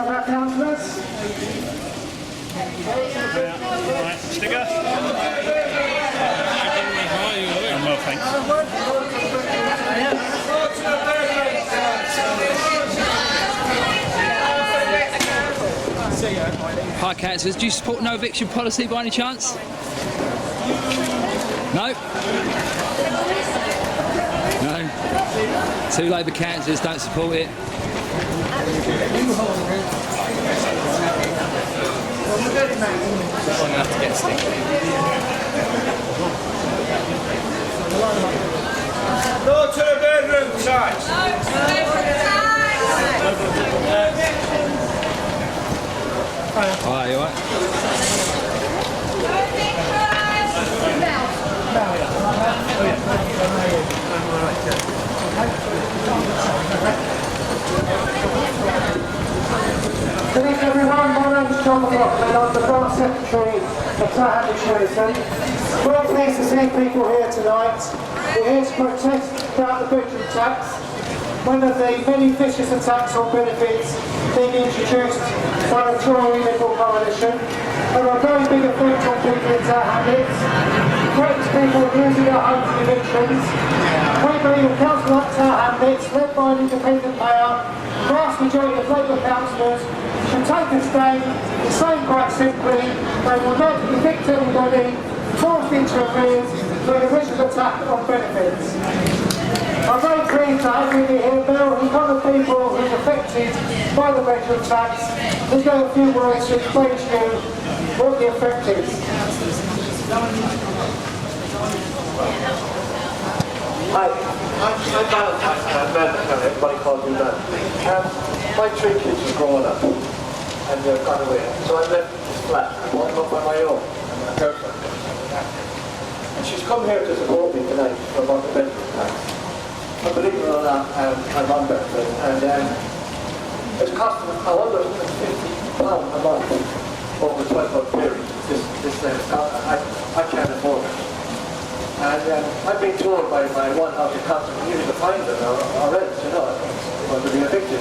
our councillors. Right, sticker. Well, thanks. Hi councillors, do you support no eviction policy by any chance? No? No? Two Labour councillors don't support it. Long enough to get a stick. No to the bedroom tax! Hi, you alright? Good evening everyone, my name is John McLaughlin, I'm the Branch Secretary of Hamlets Unison. We're pleased to see people here tonight. We're here to protest about the bedroom tax, one of the many vicious attacks on benefits being introduced by the Tory Liberal coalition. There are very big effects on people in Hamlets. It threatens people losing their homes and evictions. We believe a council like Hamlets, led by an independent mayor, the vast majority of Labour councillors should take a stand and say quite simply they will not evict anybody forced into arrears for the vicious attack on benefits. I'm very pleased to have with you here, Bill, who's one of the people who's affected by the bedroom tax. He's got a few words to explain to you what the effect is. Hi, I'm Ben, everybody calls me Ben. My three kids are growing up and they've gone away. So I left this flat, I'm walking up on my own, and my girlfriend. And she's come here to support me tonight about the bedroom tax. And believe it or not, I'm on benefit, and it's costing £150 a month over a 12-month period. I can't afford it. And I've been told by one housing council, you need to find it or rent, you know, or to be evicted.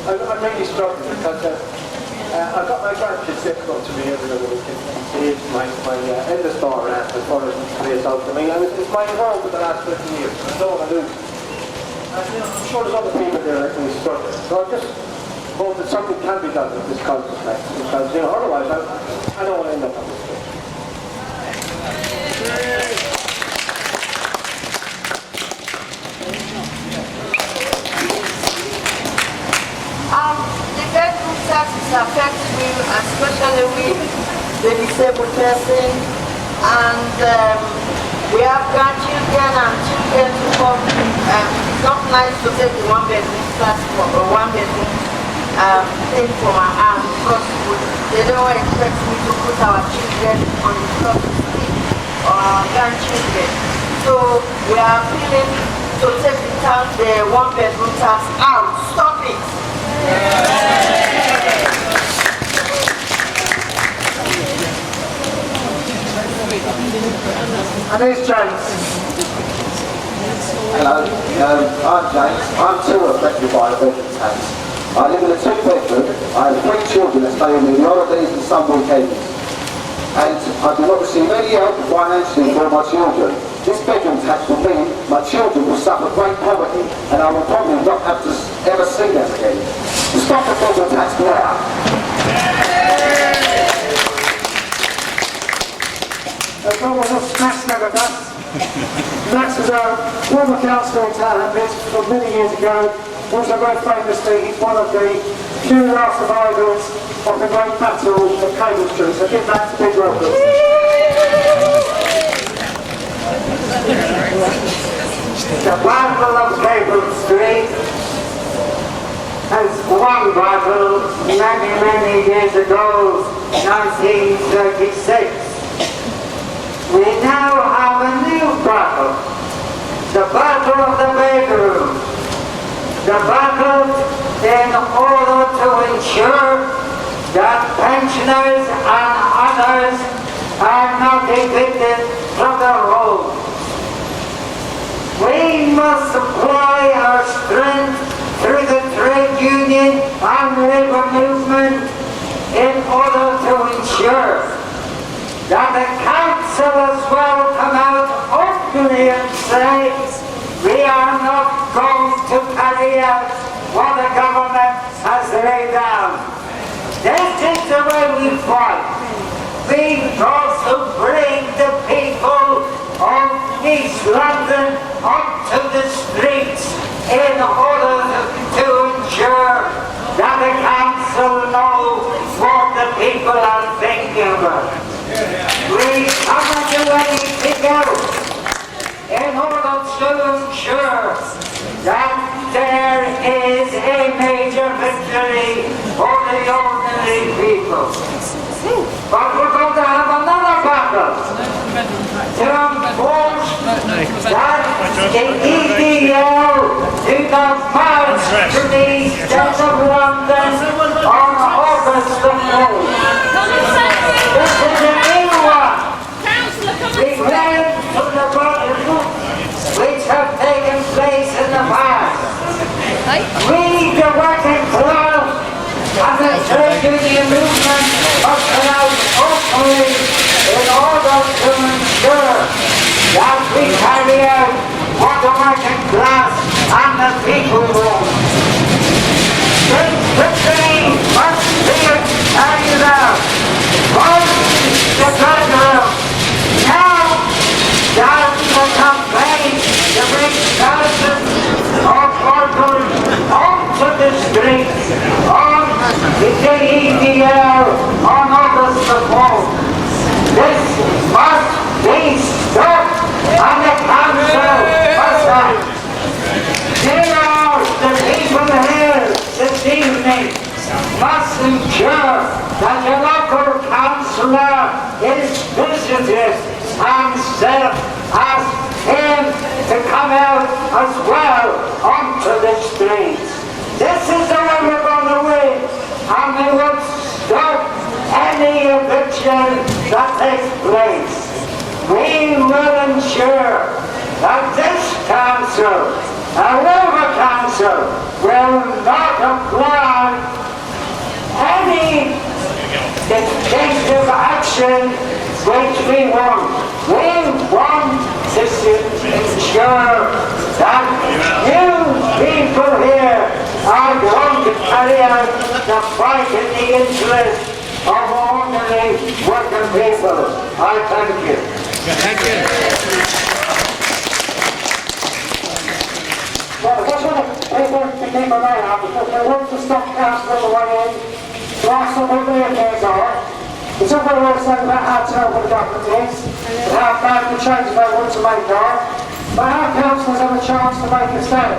I'm really struggling because I've got my grandkids that come to me every other week and see my eldest daughter as far as it plays out to me. And it's my home for the last 50 years. I don't want to lose it. And you know, I'm sure there's other people there that really struggling. So I just hope that something can be done with this council tax because, you know, otherwise I don't want to end up on this thing. The bedroom taxes affect me, especially with the disabled person, and we have grandchildren and children to come. It's not nice to take the one bedroom tax or one bedroom thing from our hand because they don't expect me to put our children on the property or our grandchildren. So we are appealing to take the one bedroom tax out. Stop it. And here's James. Hello, I'm James. I'm too affected by the bedroom tax. I live in a two-bedroom. I have 3 children that stay with me on holidays and some weekends. And I do not receive any help financially for my children. This bedroom tax will mean my children will suffer great poverty and I will probably not have to ever see them again. Stop the bedroom tax now. There's no one else smashing over that. Max was a former councillor in Hamlets from many years ago. Also very famously, he's one of the few last survivors of the great battle of Cable Street. So give Max a big welcome. The battle of Cable Street has one battle many years ago, 1936. We now have a new battle, the battle of the bedroom. The battle in order to ensure that pensioners and others are not evicted from their homes. We must apply our strength through the trade union and labour movement money and say, we are not going to carry out what the government has laid down. This is the way we fight. We got to bring the people of East London onto the streets in order to ensure that the council knows what the people are thinking about. We cannot do anything else in order to ensure that there is a major victory for the ordinary people. But we're going to have another battle to enforce that the EDL do not march to the east end of London on August the 4th. This is a new one. We learn from the battles which have taken place in the past. We, the working class, and the trade union movement must come out openly in order to ensure that we carry out what the working class and the people want. This victory must be carried out. First, the federal. Now, that the campaign to bring thousands of workers onto the streets on the EDL on August the 4th. This must be stopped and the council must act. There are the people here this evening must ensure that the local councillor is visited and ask him to come out as well onto the streets. This is the way we're going to win, and we will stop any eviction that takes place. We will ensure that this council, however council, will not apply any distinctive action which we want. We want to ensure that you people here are going to carry out the fight in the interest of ordinary working people. I thank you. Thank you. Well, I just want people to keep an eye out because they want to stop council on the way in to ask them what their views are. It's all very well saying about how terrible the government is and how bad the changes they want to make are, but our councillors have a chance to make a stand.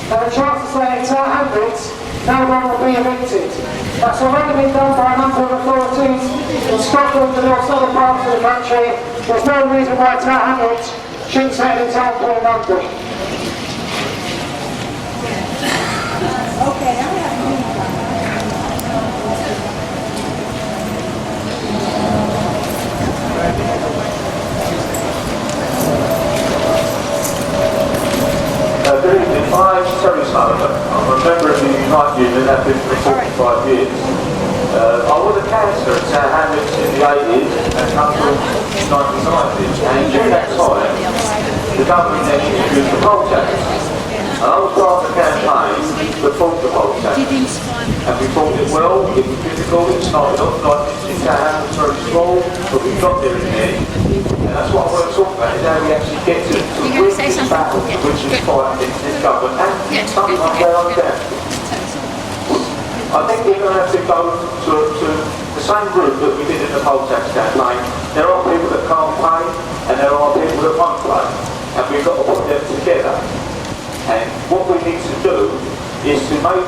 They have a chance to say it's our Hamlets, no one will be evicted. That's already been done by a number of authorities in Scotland and also other parts of the country. There's no reason why it's our Hamlets shouldn't set an example in London. Okay, I have a Good evening, my name's Terry Sullivan. I'm a member of the United Union, I've been for 45 years. I was a councillor at Hamlets in the 80s and come from 1990s, and during that time the government then introduced the poll tax. And I was part of the campaign that fought the poll tax. And we fought it well, it was difficult, it started off like in Hamlets very small, but we got there in the end. And that's what I want to talk about, is how we actually get to win this battle, which is fight against this government, and something like that on down. I think we're going to have to go to the same group that we did in the poll tax campaign. There are people that can't pay, and there are people that won't pay, and we've got to put them together. And what we need to do is to make,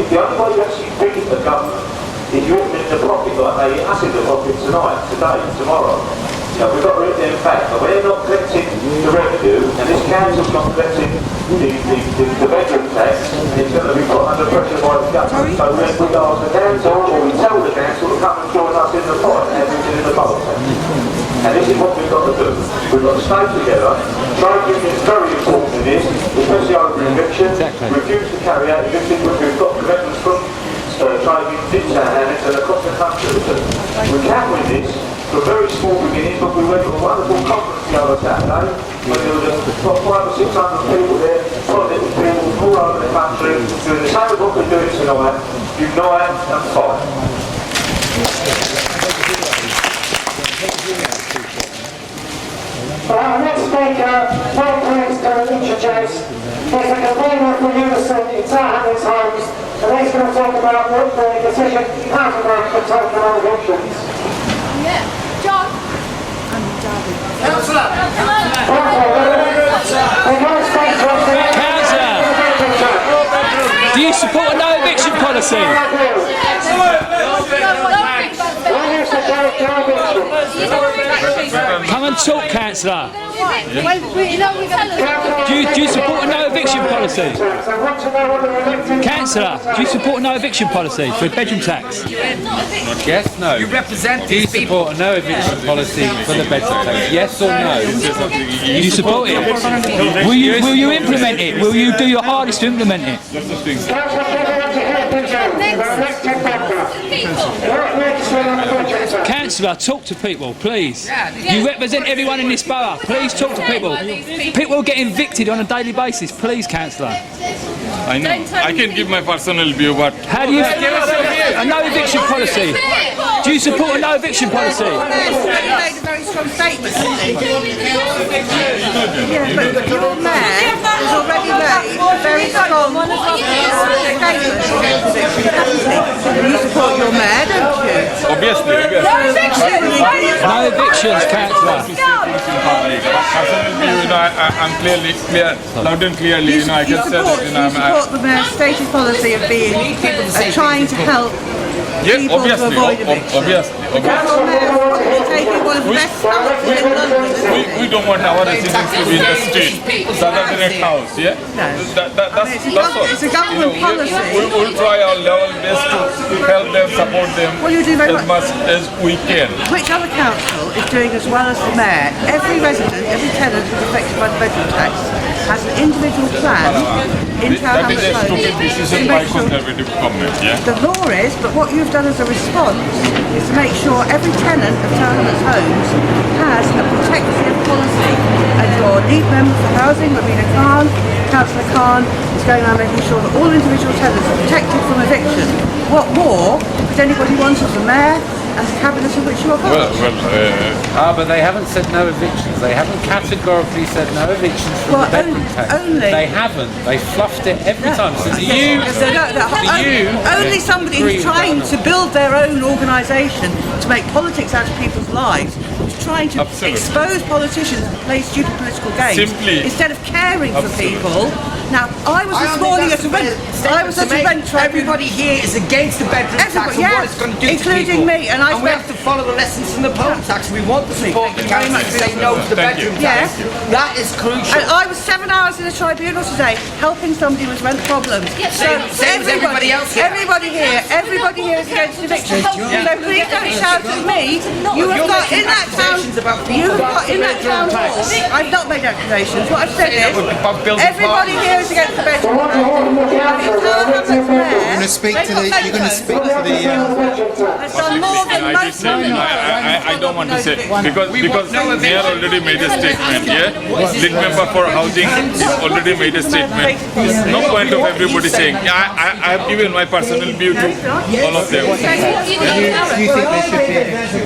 the only way you actually beat the government is you hit them in the pocket like they hit us in the pocket tonight, today, tomorrow. You know, we've got to hit them back. But we're not collecting the revenue, and this council's not collecting the bedroom tax, it's going to be put under pressure by the government. So we ask the council, or we tell the council to come and join us in the fight, and everything in the poll tax. And this is what we've got to do. We've got to stay together. Trade union is very important in this, especially over eviction. Refuse to carry out eviction, which we've got commitments from trade unions and across the country. We can win this from very small beginning, but we went to a wonderful conference the other Saturday when there was 600 people here, solid people all over the country, doing the same as what we're doing tonight, unite and fight. Our next speaker, very pleased to introduce, is the convener for Unison in Hamlets Homes, and he's going to talk about the decision Housing Bank for taking on evictions. Yeah. John. Councillor, do you support a no eviction policy? Come and talk, Councillor. Do you support a no eviction policy? Councillor, do you support a no eviction policy for a bedroom tax? Yes, no. You represent Do you these people. support a no eviction policy for the bedroom tax? Yes or no? You support it? Will you implement it? Will you do your hardest to implement it? Councillor, talk to people, please. You represent everyone in this borough. Please talk to people. People get evicted on a daily basis. Please, Councillor. I know. I can give my personal view, but How do you a no eviction policy? Do you support a no eviction policy? He made a very strong statement, didn't he? Yeah, but your mayor has already made a very strong statement. You support your mayor, don't you? obviously. No evictions, Councillor. Personal view, I'm clear, loud and clearly, I can say that, You support the mayor's stated policy of being trying to help people to avoid eviction. obviously. Your mayor is taking one of the best starts in London, isn't it? We don't want our residents to be in the street, rather than a house, yeah? That's all. It's a government policy. We'll try our level best to help them, support them Well, you do very as much as we can. Which other council is doing as well as the mayor? Every resident, every tenant who's affected by the bedroom tax has an individual plan in town That is a stupid decision by Conservative government, yeah? The law is, but what you've done as a response is to make sure every tenant of Hamlets Homes has a protective policy. And your lead member for housing, Ravina Khan, Councillor Khan, is going around making sure that all individual tenants are protected from eviction. What more could anybody want of the mayor and the cabinet of which you are part? But they haven't said no evictions. They haven't categorically said no evictions from the bedroom tax. They haven't. They fluffed it every time. So Only somebody who's trying to build their own organisation to make politics out of people's lives, who's trying to expose politicians and play stupid political games instead of caring for people. Now, I was this morning at a rent. I was at a rent tribunal. Everybody here is against the bedroom tax and what it's going to do to people. Including me, and we have to follow the lessons from the poll tax. We want to support the council to say no to the bedroom tax. That is crucial. And I was 7 hours in a tribunal today helping somebody with rent problems. Same as everybody else here. Everybody here is against eviction. So please don't shout at me. You have got in that town. You have got in that town hall. I've not made accusations. What I've said is everybody here is against the bedroom tax. You're going to speak to the. You're going to speak to the. I've done more than most women. I don't want to say because Mayor already made a statement. Yeah, lead member for housing is already made a statement. No point of everybody saying. I have given my personal view to all of them. Do you think there should be eviction?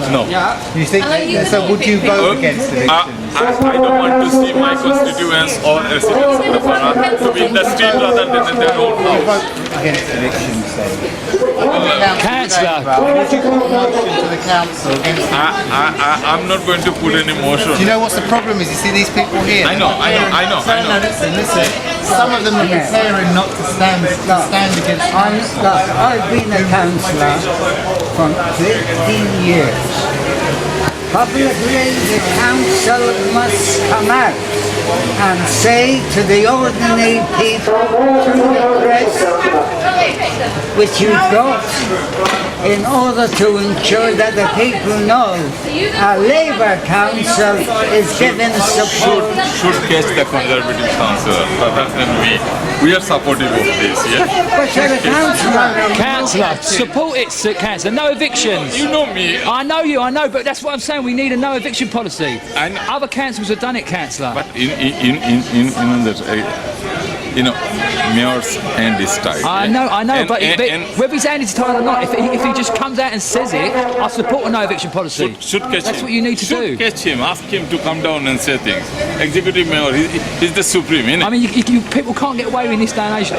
No. You think so? Would you vote against eviction? I don't want to see my constituents or residents in the borough to be in the street rather than in their own house. Against eviction, say. Councillor. To the council. I'm not going to put any motion. Do you know what's the problem is? You see these people here. I know. Listen. Some of them are preparing not to stand against. I've been a councillor for 15 years. Publicly, the council must come out and say to the ordinary people through the press, which you've got, in order to ensure that the people know a Labour council is given support. Should catch the Conservative council rather than we are supportive of this, yeah? But you're a councillor. Councillor, support it, Councillor. No evictions. You know me. I know you, but that's what I'm saying. We need a no eviction policy. And other councils have done it, Councillor. But mayor's hand is tied. I know, but whether his hand is tied or not, if he just comes out and says it, I support a no eviction policy. Should catch That's him. what you need to do. Should catch him. Ask him to come down and say things. Executive mayor, he's the supreme, innit? I mean, people can't get away in this day and age,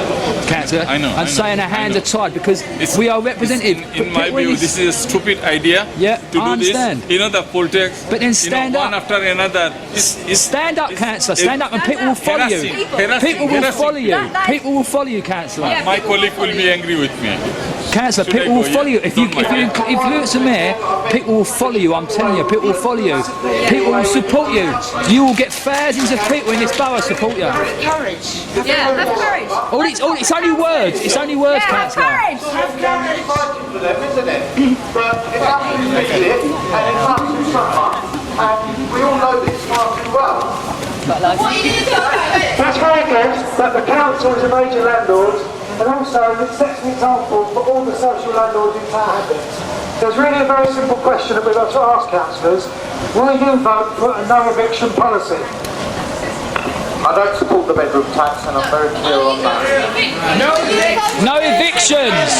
Councillor, and saying our hands are tied because we are represented. In my view, this is a stupid idea. Yeah, to do I understand. this. You know the poll tax. But then stand up. One after another. Stand up, Councillor. Stand up, and people will follow you. People will follow you. People will follow you, Councillor. My colleague will be angry with me. Councillor, people will follow you. If you influence the mayor, people will follow you. I'm telling you, people will follow you. People will support you. You will get thousands of people in this borough support you. Courage. Yeah, have courage. It's only words. It's only words, Councillor. Have courage. For them, isn't it? But it's absolutely it, and it's absolutely suffer, and we all know this far too well. That's very good that the council is a major landlord, and also it sets an example for all the social landlords in Tower Hamlets. There's really a very simple question that we've got to ask councillors. Will you vote for a no eviction policy? I don't support the bedroom tax, and I'm very clear on that. No evictions!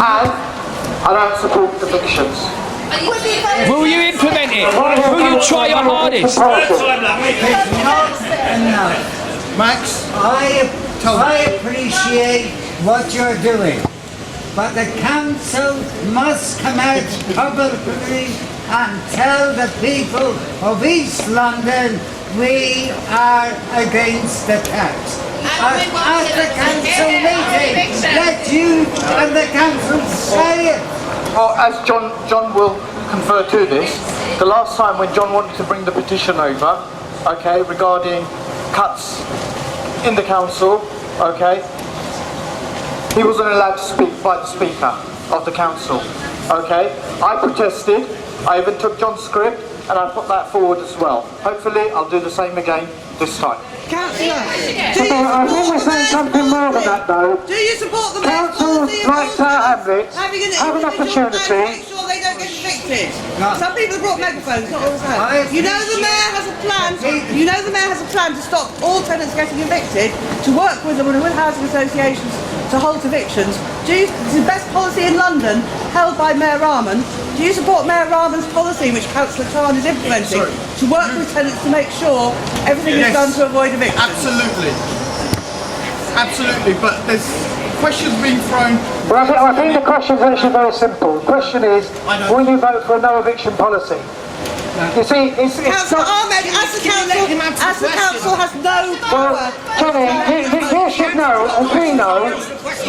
And I don't support evictions. Will you implement it? Will you try your hardest? Max, I appreciate what you're doing, but the council must come out publicly and tell the people of East London we are against the tax. At the council meeting, let you and the council say it. Well, as John will confer to this, the last time when John wanted to bring the petition over, okay, regarding cuts in the council, okay, he wasn't allowed to speak by the Speaker of the council, okay. I protested, I even took John's script, and I put that forward as well. Hopefully, I'll do the same again this time. Councillor, I think we're saying something more than that though. do you support the mayor's Council policy like Tower Hamlets having an have an individual man to opportunity. make sure they don't get evicted? Some people have brought megaphones, not all the time. You know the mayor has a plan. You know the mayor has a plan to stop all tenants getting evicted, to work with them and with housing associations to halt evictions. It's the best policy in London, held by Mayor Rahman. Do you support Mayor Rahman's policy, which Councillor Khan is implementing, to work with tenants to make sure everything is done to avoid eviction? Absolutely, but there's questions being thrown. Well, I think the question is actually very simple. The question is, will you vote for a no eviction policy? You see, it's Councillor Ahmed, as the council has no power. Well, Johnny, you should know, and we know,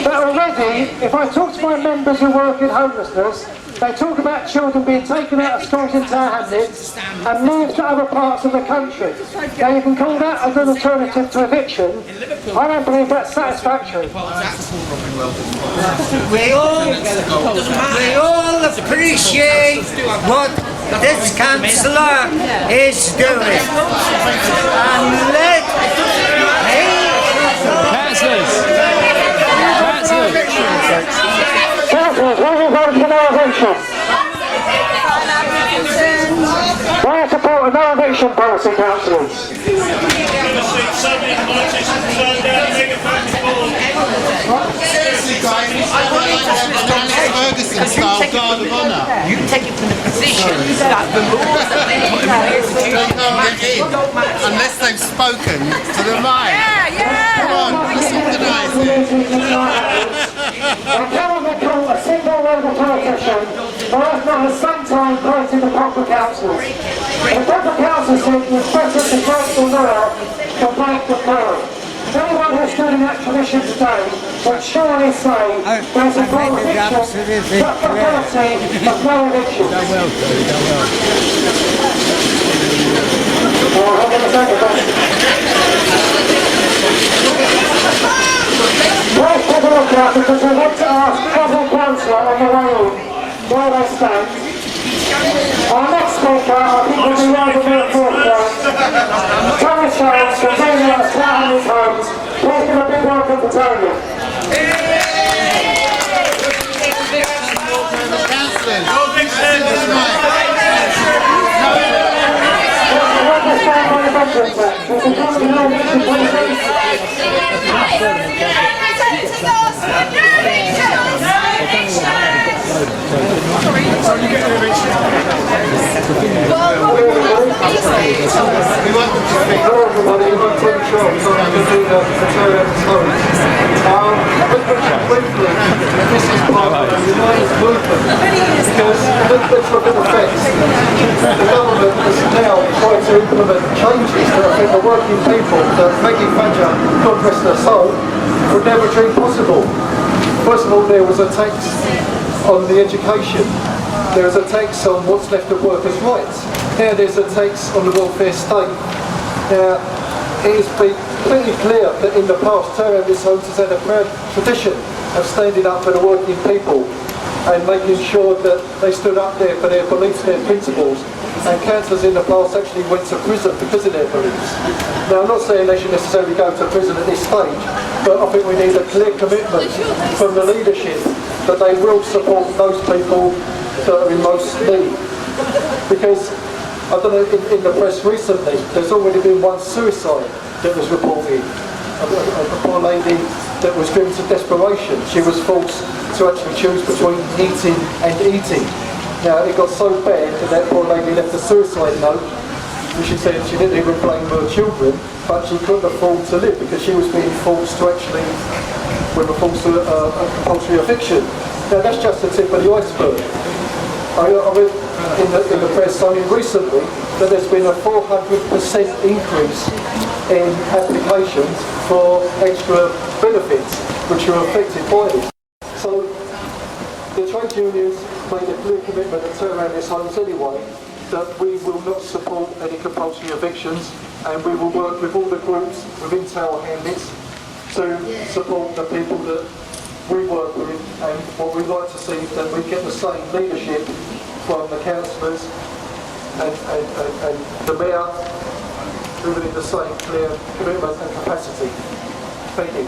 that already, if I talk to my members who work in homelessness, they talk about children being taken out of schools in Tower Hamlets and moved to other parts of the country. Now you can call that as an alternative to eviction. I don't believe that's satisfactory. We all appreciate what this councillor is doing. And let Councillors, will you vote for no eviction? Will you support a no eviction policy, councillors? Seriously, guys, Ferguson style guard of honour. You take it from the position that the rules that they put in place They can't get in unless they've spoken to the mic. Come on, let's organise it. I cannot recall a single local politician who has not at some time quoted the proper councils. The proper council said it was better to break the law than break the code. Anyone who's doing that tradition today would surely say there's a more eviction, but the policy of no eviction. Let's take a look at, because we want to ask every councillor on the way in where they stand. Our next speaker, I think, will be rather more forthright. Thomas Jones, convener of Tower Hamlets Homes. Please give a big welcome to Tony. council tax. If the council no eviction The government is now trying to implement changes that I think the working people that Maggie Thatcher, God rest her soul, would never dream possible. First of all, there was a tax on the education. There was a tax on what's left of workers' rights. Now there's a tax on the welfare state. Now, it has been completely clear that in the past, Hamlets Homes has had a proud tradition of standing up for the working people and making sure that they stood up there for their beliefs, their principles. And councillors in the past actually went to prison because of their beliefs. Now, I'm not saying they should necessarily go to prison at this stage, but I think we need a clear commitment from the leadership that they will support those people that are in most need. Because, I don't know, in the press recently, there's already been one suicide that was reported. A poor lady that was driven to desperation. She was forced to actually choose between eating and eating. Now, it got so bad that that poor lady left a suicide note, and she said she didn't even blame her children, but she couldn't afford to live because she was being forced to actually, we were forced to a compulsory eviction. Now, that's just the tip of the iceberg. I read in the press only recently that there's been a 400% increase in applications for extra benefits which are affected by this. So the trade unions made a clear commitment to turn around this homes anyway, that we will not support any compulsory evictions, and we will work with all the groups within Tower Hamlets to support the people that we work with, and what we'd like to see is that we get the same leadership from the councillors and the mayor, moving in the same clear commitment and capacity. Thank you.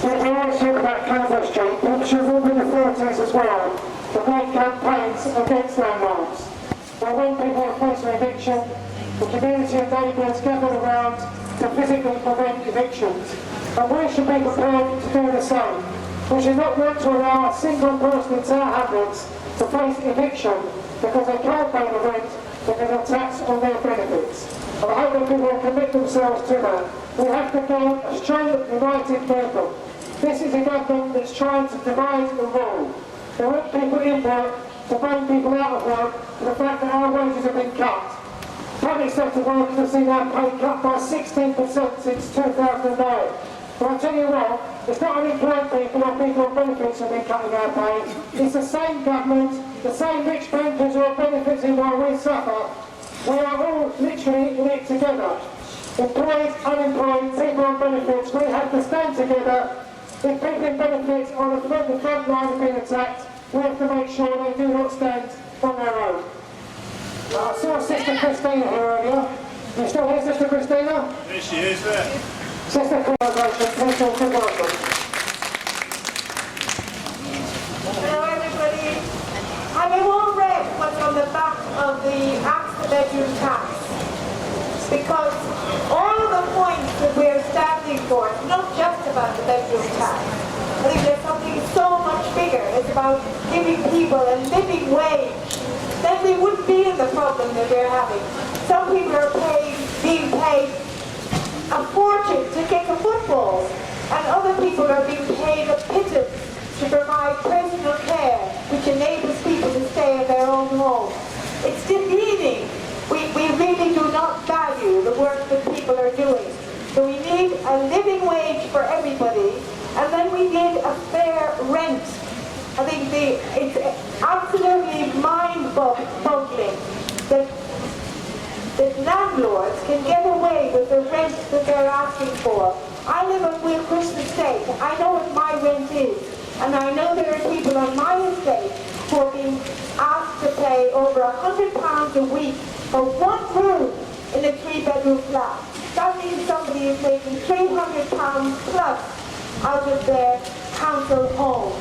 If you want to talk about Canberra Street, which have all been authorities as well, to make campaigns against landlords. Well, when people are faced with eviction, the community of neighbours gather around to physically prevent evictions. And we should be prepared to do the same. We should not want to allow a single person in Tower Hamlets to face eviction because they can't pay the rent because of tax on their benefits. And I hope that people will commit themselves to that. We have to go a strong, united people. This is a government that's trying to divide and rule. They want people in work to bring people out of work to the fact that our wages have been cut. Public sector workers have seen our pay cut by 16% since 2009. But I tell you what, it's not only black people or people on benefits who have been cutting our pay. It's the same government, the same rich bankers who are benefiting while we suffer. We are all literally in it together. Employed, unemployed, people on benefits, we have to stand together. If people in benefits are on the front line of being attacked, we have to make sure they do not stand on their own. I saw Sister Christina here earlier. You still here, Sister Christina? There she is there. Sister Congratulations, please all good welcome. Hello everybody. Have you all read what's on the back of the Ask the Bedroom Tax? Because all of the points that we are standing for, it's not just about the bedroom tax. I think there's something so much bigger. It's about giving people a living wage. Then we wouldn't be in the problem that we're having. Some people are being paid a fortune to kick a football, and other people are being paid a pittance to provide personal care, which enables people to stay in their own home. It's demeaning. We really do not value the work that people are doing. So we need a living wage for everybody, and then we need a fair rent. I think it's absolutely mind-boggling that landlords can get away with the rent that they're asking for. I live on Wilcrest Estate. I know what my rent is, and I know there are people on my estate who are being asked to pay over £100 a week for one room in a 3-bedroom flat. That means somebody is making £300 plus out of their council homes.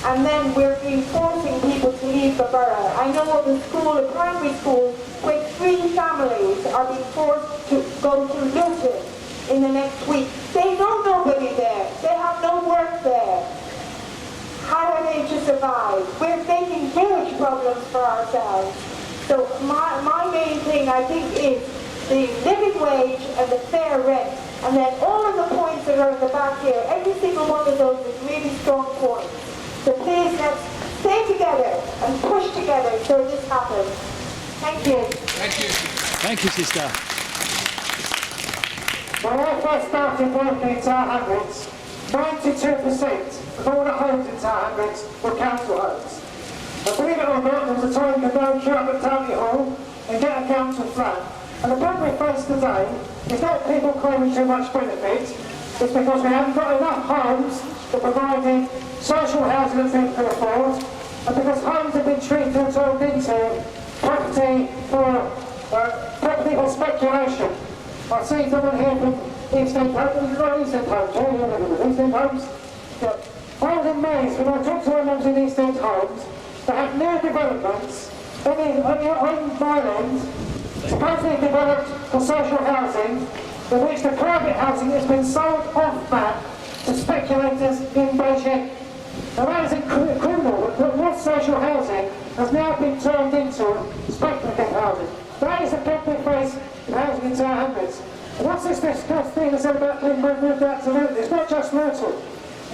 And then we're forcing people to leave the borough. I know of a school, a primary school, where 3 families are being forced to go to Luton in the next week. They know nobody there. They have no work there. How are they to survive? We're making huge problems for ourselves. So my main thing, I think, is the living wage and the fair rent. And then all of the points that are in the back here, every single one of those is really strong points. So please let's stay together and push together so this happens. Thank you. Thank you. Thank you, sister. When I first started working in Tower Hamlets, 92% of all the homes in Tower Hamlets were council homes. And believe it or not, there was a time you could go and queue up at County Hall and get a council flat. And the problem we face today is not people claiming too much benefit, it's because we haven't got enough homes that providing social housing that people can afford, and because homes have been treated and turned into property for speculation. I see someone here from East End Homes, not East End Homes, East End Homes. I was amazed when I talked to women in East End Homes, they have new developments on my land, supposedly developed for social housing, in which the private housing has been sold off map to speculators in Beijing. Now that is criminal, that what social housing has now been turned into speculative housing. That is the problem we face in housing in Tower Hamlets. And what's this discussed thing that's about being moved out to Luton? It's not just Luton.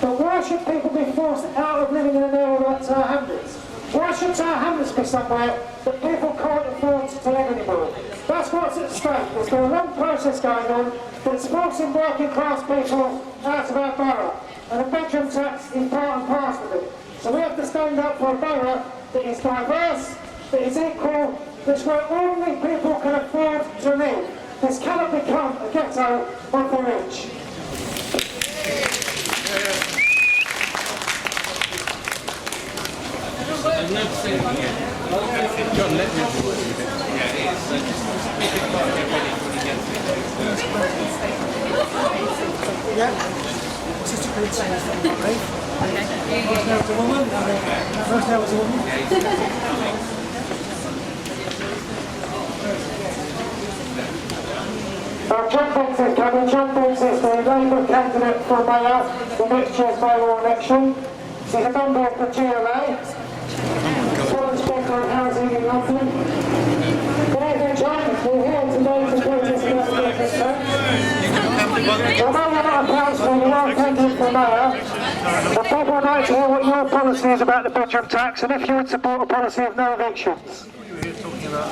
But why should people be forced out of living in an area like Tower Hamlets? Why should Tower Hamlets be somewhere that people can't afford to live anymore? That's what's at stake. There's been a long process going on that's forcing working class people out of our borough. And the bedroom tax is part and parcel of it. So we have to stand up for a borough that is diverse, that is equal, that's where only people can afford to live. This cannot become a ghetto of the rich. John, let me do it. Sister Creed saying it's not right. First now it's a woman. First now it's a woman. John Biggs is coming. John Biggs is the Labour candidate for mayor in next year's mayoral election. He's a member of the GLA. Foreign Speaker on Housing in London. Good evening, John. We're here today to protest against the business tax. Although you're not a councillor, you are a candidate for mayor. But people would like to hear what your policy is about the bedroom tax and if you would support a policy of no evictions. You were here talking about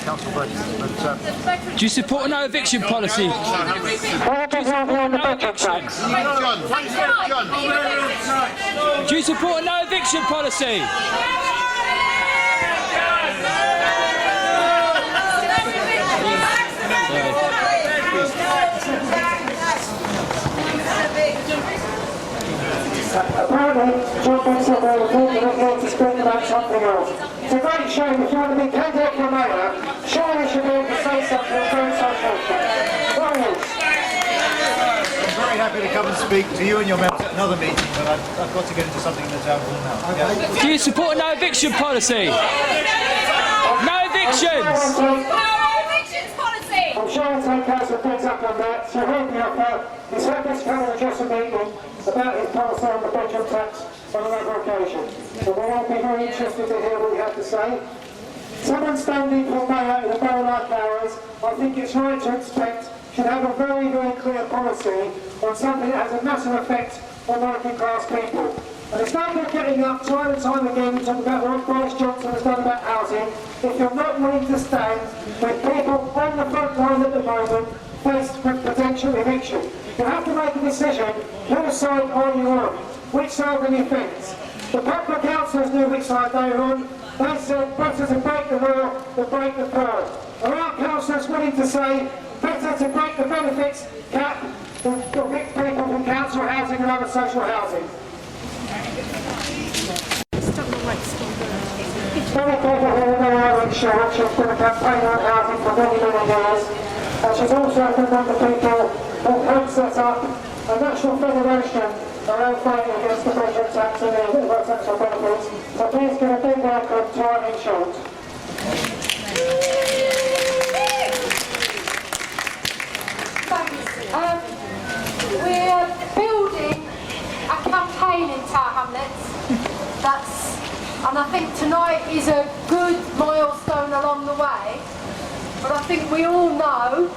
council budgets, but... Do you support a no eviction policy? Do you support a no eviction policy? Apparently, John Biggs said they were talking here to speak about something else. It's a great shame if you want to be candidate for mayor, surely you should be able to say something and don't say something. I'm very happy to come and speak to you and your members at another meeting, but I've got to get into something in the town hall now. Yeah. Do you support a no eviction policy? No evictions! I'm sure I'll take Councillor Biggs up on that. So heard the offer. He's had this kind of address a meeting about his policy on the bedroom tax on another occasion. So we'll all be very interested to hear what you have to say. Someone standing for mayor in a borough like ours, I think it's right to expect, should have a very, very clear policy on something that has a massive effect on working class people. And it's no good getting up time and time again to talk about what Boris Johnson has done about housing if you're not willing to stand with people on the front line at the moment faced with potential eviction. You have to make a decision, whose side are you on? Which side of the fence? The popular councillors knew which side they were on. They said better to break the law than break the poor. Are our councillors willing to say better to break the benefits cap than evict people from council housing and other social housing? Many people here know Irish Shaw. She's been a campaigner on housing for many, many years. And she's also been one of the people who helped set up a national federation around fighting against the bedroom tax and the residential benefits. So please give a big welcome to Arlene Schultz. We're building a campaign in Tower Hamlets and I think tonight is a good milestone along the way, but I think we all know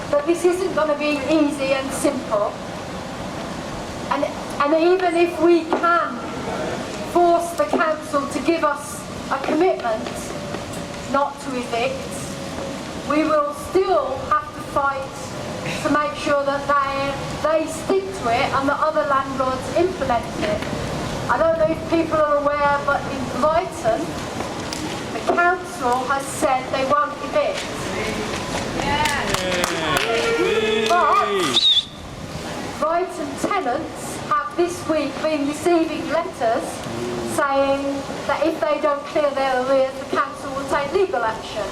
that this isn't going to be easy and simple, and even if we can force the council to give us a commitment not to evict, we will still have to fight to make sure that they stick to it and that other landlords implement it. I don't know if people are aware, but in Brighton, the council has said they won't evict. But Brighton tenants have this week been receiving letters saying that if they don't clear their arrears, the council will take legal action.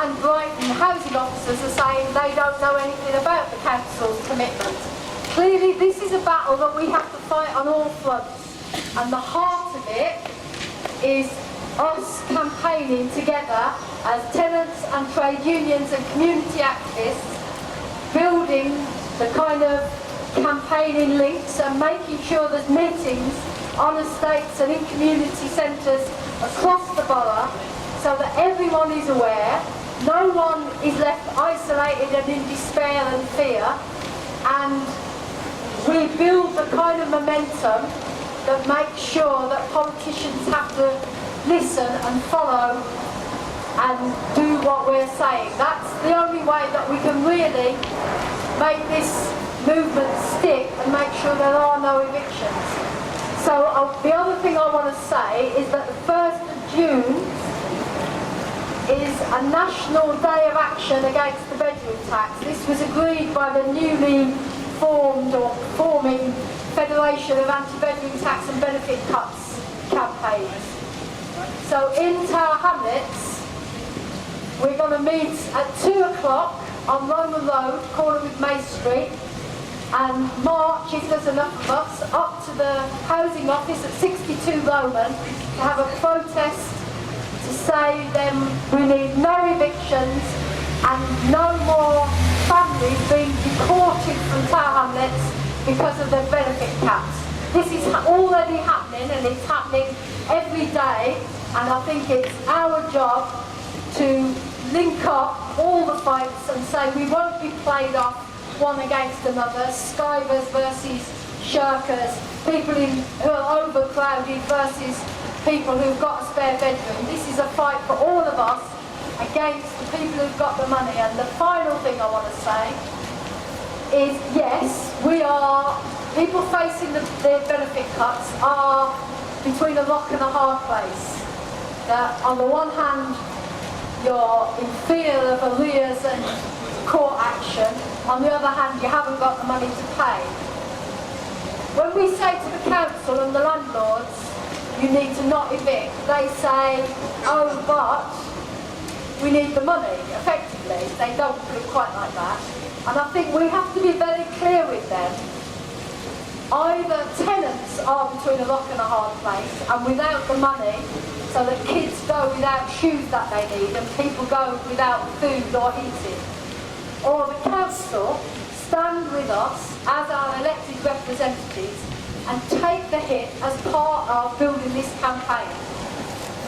And Brighton housing officers are saying they don't know anything about the council's commitment. Clearly this is a battle that we have to fight on all fronts, and the heart of it is us campaigning together as tenants and trade unions and community activists, building the kind of campaigning links and making sure there's meetings on estates and in community centres across the borough so that everyone is aware. No one is left isolated and in despair and fear, and we build the kind of momentum that makes sure that politicians have to listen and follow and do what we're saying. That's the only way that we can really make this movement stick and make sure there are no evictions. So the other thing I want to say is that the 1st of June is a national day of action against the bedroom tax. This was agreed by the newly formed or forming Federation of Anti-Bedroom Tax and Benefit Cuts campaigns. So in Tower Hamlets, we're going to meet at 2 o'clock on Roman Road, corner with May Street, and march, if there's enough of us, up to the housing office at 62 Roman to have a protest to say then we need no evictions and no more families being deported from Tower Hamlets because of the benefit caps. This is already happening, and it's happening every day, and I think it's our job to link up all the fights and say we won't be played off one against another, skivers versus shirkers, people who are overcrowded versus people who've got a spare bedroom. This is a fight for all of us against the people who've got the money. And the final thing I want to say is, yes, people facing the benefit cuts are between a rock and a hard place. That on the one hand, you're in fear of arrears and court action. On the other hand, you haven't got the money to pay. When we say to the council and the landlords, you need to not evict, they say, oh, but we need the money, effectively. They don't put it quite like that. And I think we have to be very clear with them. Either tenants are between a rock and a hard place and without the money, so that kids go without shoes that they need and people go without food or heating, or the council stand with us as our elected representatives and take the hit as part of building this campaign.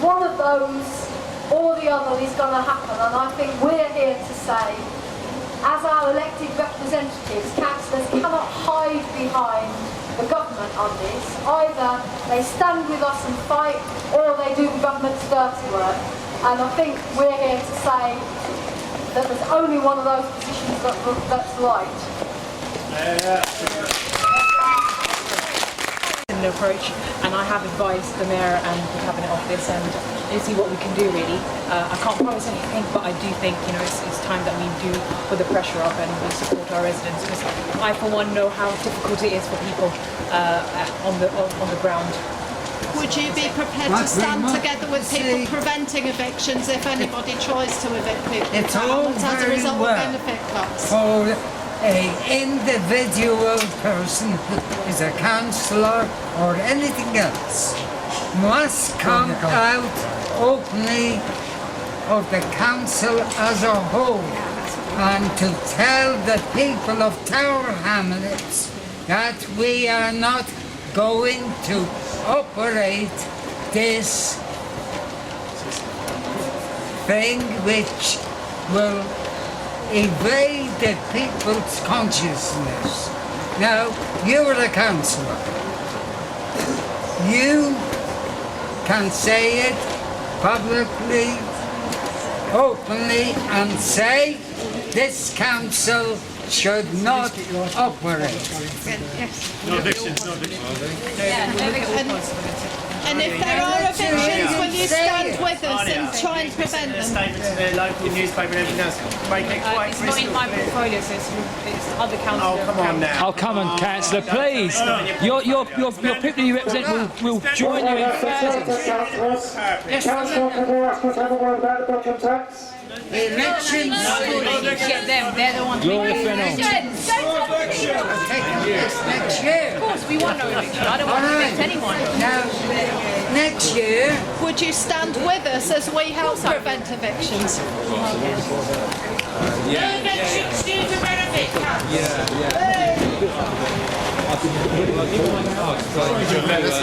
One of those or the other is going to happen, and I think we're here to say, as our elected representatives, councillors cannot hide behind the government on this. Either they stand with us and fight, or they do the government's dirty work. And I think we're here to say that there's only one of those positions that's right. Approach, and I have advised the Mayor and the Cabinet Office and see what we can do really. I can't promise anything, but I do think it's time that we do put the pressure up and we support our residents, because I for one know how difficult it is for people on the ground. Would you be prepared to stand together with people preventing evictions if anybody tries to evict people it's all as a result of benefit cuts? an individual person, is a councillor or anything else, must come out openly of the council as a whole and to tell the people of Tower Hamlets that we are not going to operate this thing which will evade the people's consciousness. Now, you're a councillor. You can say it publicly, openly, and say this council should not operate. No evictions, no evictions. And if there are evictions, will you stand with us and try and prevent them? Statement to the local newspaper and everything else. Make it quite It's not in my portfolio, so it's other councillors. Oh, come on now. Oh, come on, councillor, please. Your people you represent will join you in thousands. Council, can we ask you to have a word about the bedroom tax? Elections. Get them, they're the ones. Gloria Fennell. Elections! Next year. Of course, we want no eviction. I don't want to evict anyone. Now, next year, Would you stand with us as we help prevent evictions?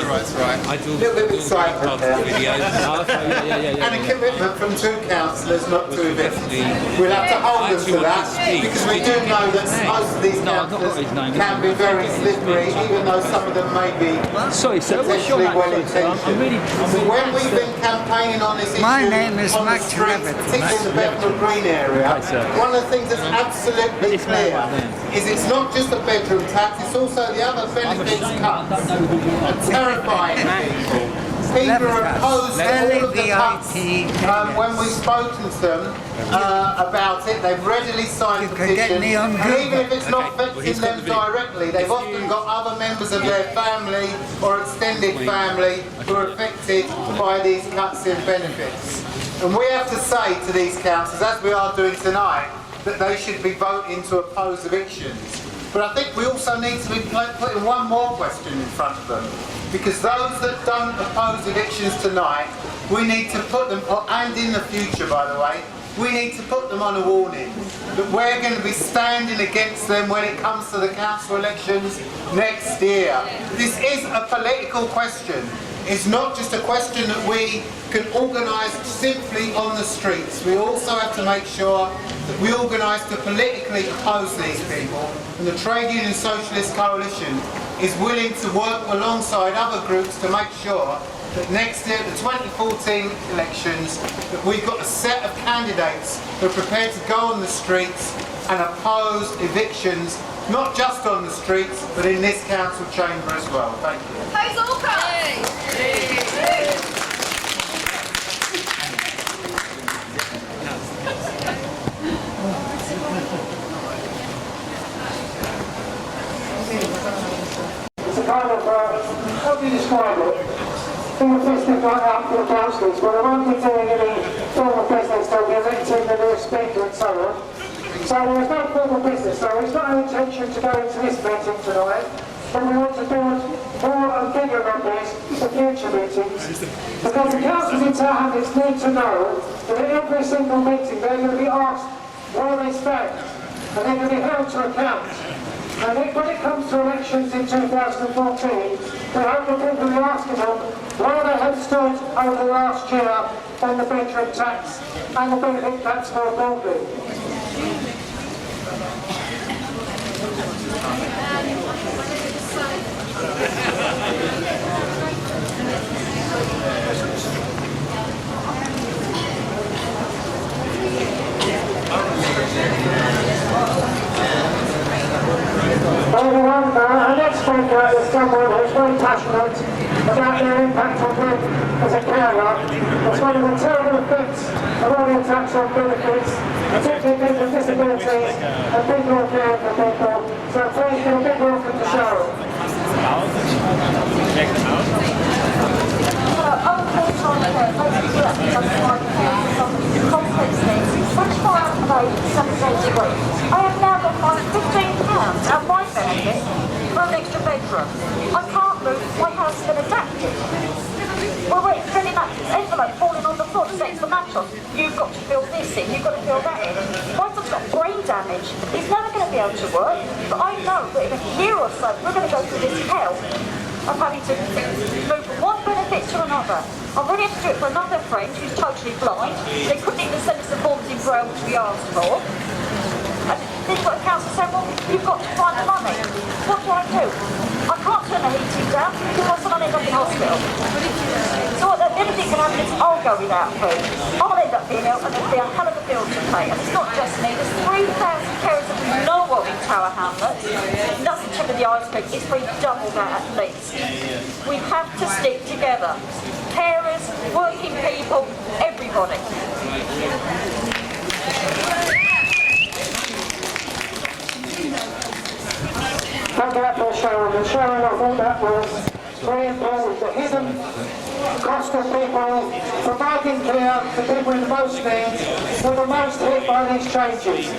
That's right. A little bit of excitement there. And a commitment from two councillors not to evict. We'll have to hold them to that because we do know that most of these councillors can be very slippery, even though some of them may be potentially well-intentioned. So when we've been campaigning on this issue on the streets, particularly in the Bedford Green area, one of the things that's absolutely clear is it's not just the bedroom tax, it's also the other benefits cuts are terrifying people. People are opposed to all of the cuts. When we've spoken to them about it, they've readily signed the petition. And even if it's not affecting them directly, they've often got other members of their family or extended family who are affected by these cuts in benefits. And we have to say to these councillors, as we are doing tonight, that they should be voting to oppose evictions. But I think we also need to be putting one more question in front of them. Because those that don't oppose evictions tonight, we need to put them, and in the future by the way, we need to put them on a warning. That we're going to be standing against them when it comes to the council elections next year. This is a political question. It's not just a question that we can organise simply on the streets. We also have to make sure that we organise to politically oppose these people. And the Trade Union Socialist Coalition is willing to work alongside other groups to make sure that next year, the 2014 elections, that we've got a set of candidates who are prepared to go on the streets and oppose evictions, not just on the streets, but in this council chamber as well. Thank you. It's a kind of, how do you describe it? Being festive right out for the councillors, but I won't be doing any formal business till we're electing the new speaker and so on. So there's no formal business, so it's not our intention to go into this meeting tonight, but we want to build more and bigger numbers for future meetings. Because the councillors in Tower Hamlets need to know that at every single meeting they're going to be asked where they stand, and they're going to be held to account. And when it comes to elections in 2014, we hope that people will be asking them why they have stood over the last year on the bedroom tax and the benefit tax more broadly. Everyone, our next speaker is someone who's very passionate about their impact on them as a carer. It's one of the terrible effects of all the attacks on benefits, particularly people with disabilities and people who are caring for people. So please give a big welcome to Cheryl. Complex needs, much more activated 7 days a week. I have now got fined £15 out of my benefit for an extra bedroom. I can't move, my house is going to adapt it. Well, wait, filling that envelope falling on the floor to say it's the mattress. You've got to fill this in, you've got to fill that in. My son's got brain damage. He's never going to be able to work, but I know that in a year or so, we're going to go through this hell of having to move from one benefit to another. I've already had to do it for another friend who's totally blind. They couldn't even send us the forms in Braille which we asked for. And then you've got a council saying, well, you've got to find the money. What do? I can't turn the heating down because my son will end up in hospital. So what, the only thing can happen is I'll go without food. I'll end up being ill and there'll be a hell of a bill to pay. And it's not just me, there's 3,000 carers that we know of in Tower Hamlets. Nothing to the iceberg, it's been double that at least. We have to stick together. Carers, working people, everybody. Thank you for Sharon. And Sharon, I thought that was very important. The hidden cost of people, providing care to people in the most need, who are the most hit by these changes.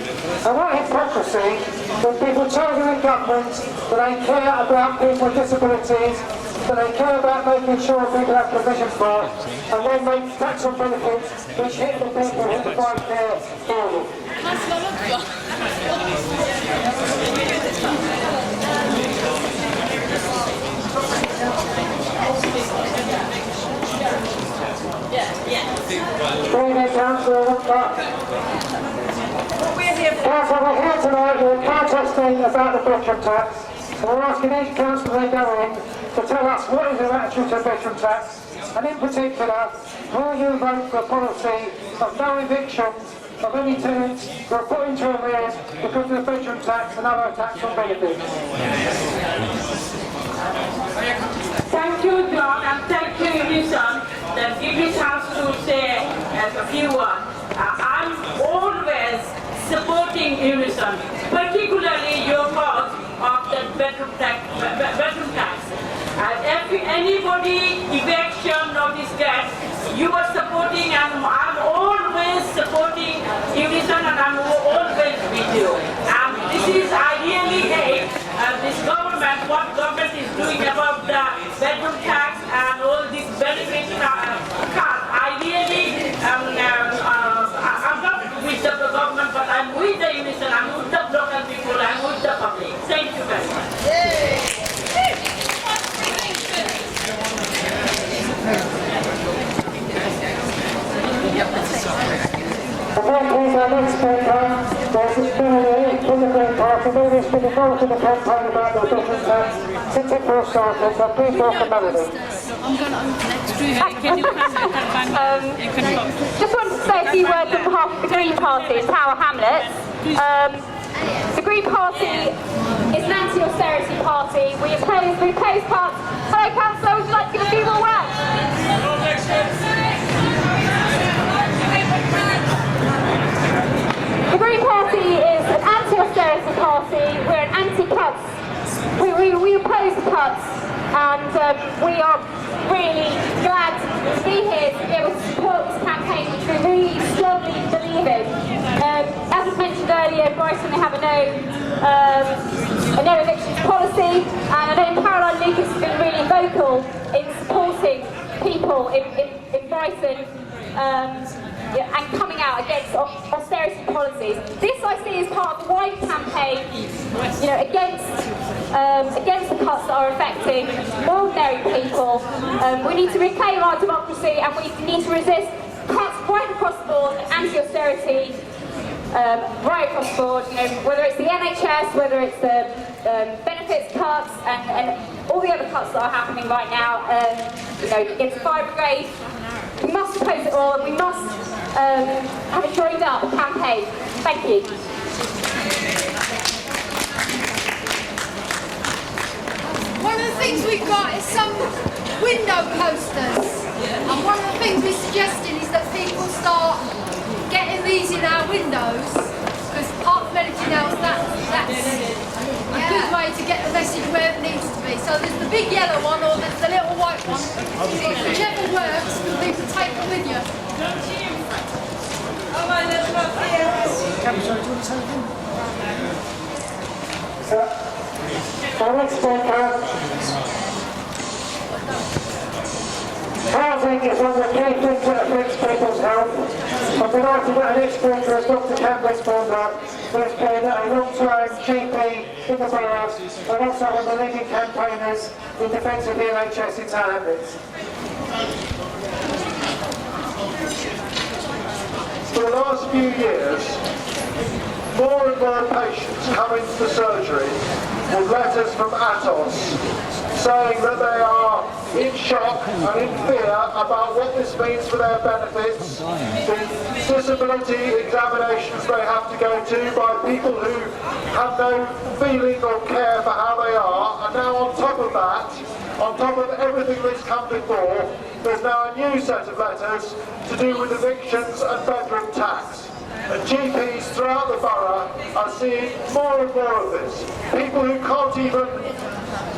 And what hypocrisy when people tell you in government that they care about people with disabilities, that they care about making sure people have provision for, and then make tax on benefits which hit the people who provide care for them. Councillor, we're here tonight, we're protesting about the bedroom tax, and we're asking each councillor they go in to tell us what is their attitude to bedroom tax, and in particular, will you vote for a policy of no evictions of any tenants who are put into arrears because of the bedroom tax and other tax on benefits? Thank you, John, and thank you, Wilson, that give me chance to say as a few words. I'm always supporting Unison, particularly your cause of the bedroom tax. If anybody eviction notice gets, you are supporting, and I'm always supporting Unison, and I'm always with you. And this is, I really hate this government, what government is doing about the bedroom tax and all these benefits cuts. I really, I'm not with the government, but I'm with the Unison, I'm with the local people, I'm with the public. Thank you very much. Please, our next speaker, there's been from the Green Party, there's been involved in the campaign about the bedroom tax since it first started, so please welcome Melody. Just wanted to say a few words on behalf of the Green Party in Tower Hamlets. The Green Party is an anti-austerity party. We oppose cuts. Hello, Councillor, would you like to give a few more words? The Green Party is an anti-austerity party. We're an anti-cuts. We oppose the cuts, and we are really glad to be here to be able to support this campaign, which we really strongly believe in. As was mentioned earlier, Brighton, they have a no evictions policy, and I know Caroline Lucas has been really vocal in supporting people in Brighton. And coming out against austerity policies. This I see as part of the wide campaign, against the cuts that are affecting ordinary people. We need to reclaim our democracy, and we need to resist cuts right across the board, anti-austerity right across the board. Whether it's the NHS, whether it's the benefits cuts, and all the other cuts that are happening right now. Against the fire brigade. We must oppose it all, and we must have a joined up campaign. Thank you. One of the things we've got is some window posters. And one of the things we're suggesting is that people start getting these in our windows, because apart from anything else, that's a good way to get the message where it needs to be. So there's the big yellow one, or there's the little white one. Whichever works, people take them with you. Our next speaker, housing is one of the key things that affects people's health. I'm delighted that our next speaker is Dr. Hamlets who has been a long-time GP in the borough and also one of the leading campaigners in defence of the NHS in Hamlets. For the last few years, more and more patients come into the surgery with letters from Atos saying that they are in shock and in fear about what this means for their benefits, the disability examinations they have to go to by people who have no feeling or care for how they are, and now on top of that, on top of everything that's come before, there's now a new set of letters to do with evictions and bedroom tax. And GPs throughout the borough are seeing more and more of this. People who can't even,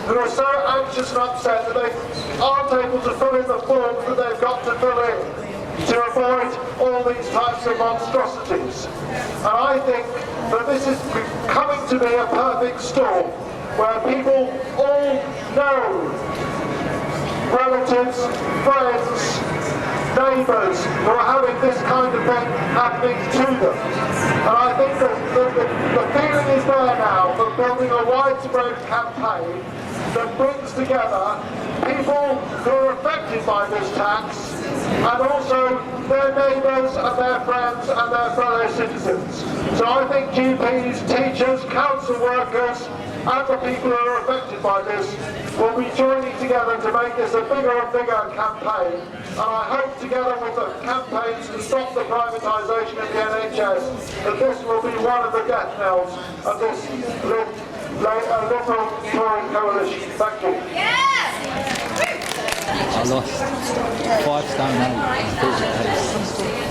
who are so anxious and upset that they aren't able to fill in the forms that they've got to fill in to avoid all these types of monstrosities. And I think that this is coming to be a perfect storm where people all know relatives, friends, neighbours who are having this kind of thing happening to them. And I think that the feeling is there now for building a widespread campaign that brings together people who are affected by this tax and also their neighbours and their friends and their fellow citizens. So I think GPs, teachers, council workers and the people who are affected by this will be joining together to make this a bigger and bigger campaign. And I hope together with the campaigns to stop the privatisation of the NHS that this will be one of the death knells of this Liberal Tory coalition. Thank you. I lost 5 stone 8.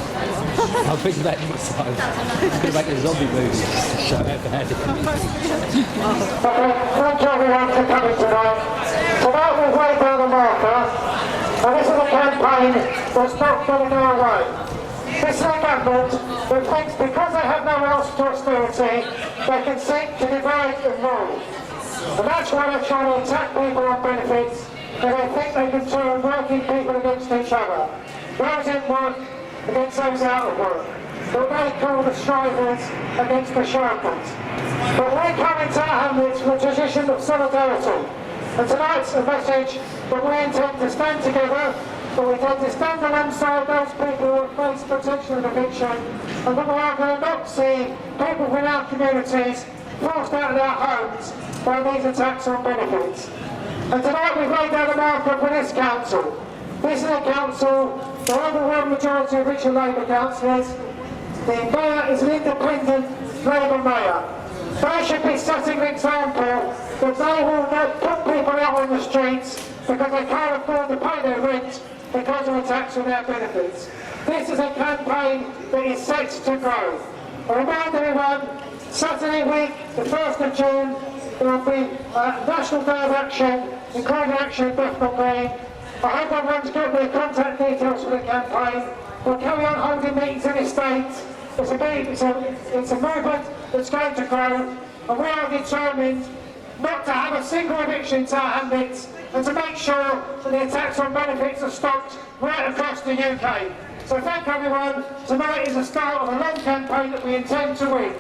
I'll bring that next time. I'm going to make a zombie movie to show how bad it is. Thank you everyone for coming tonight. Tonight we've laid down the marker, and this is a campaign that's not going to go away. This is a government that thinks because they have no else to austerity, they can seek to divide and rule. And that's why they're trying to attack people on benefits, and they think they can turn working people against each other. Those in work against those out of work. What they call the strivers against the sharpers. But we come into our Hamlets with a tradition of solidarity. And tonight's a message that we intend to stand together, that we intend to stand alongside those people who face protection and eviction, and that we are going to not see people in our communities forced out of their homes by these attacks on benefits. And tonight we've laid down the marker for this council. This is a council, the overwhelming majority of which are Labour councillors. The mayor is an independent Labour mayor. They should be setting an example that they will not put people out on the streets because they can't afford to pay their rent because of attacks on their benefits. This is a campaign that is set to grow. I remind everyone, Saturday week, the 1st of June, there will be a National Day of Action, including action in Bethnal Green. I hope everyone's got their contact details for the campaign. We'll carry on holding meetings in the States. It's a movement that's going to grow, and we are determined not to have a single eviction to our Hamlets and to make sure that the attacks on benefits are stopped right across the UK. So thank everyone. Tonight is the start of a long campaign that we intend to win.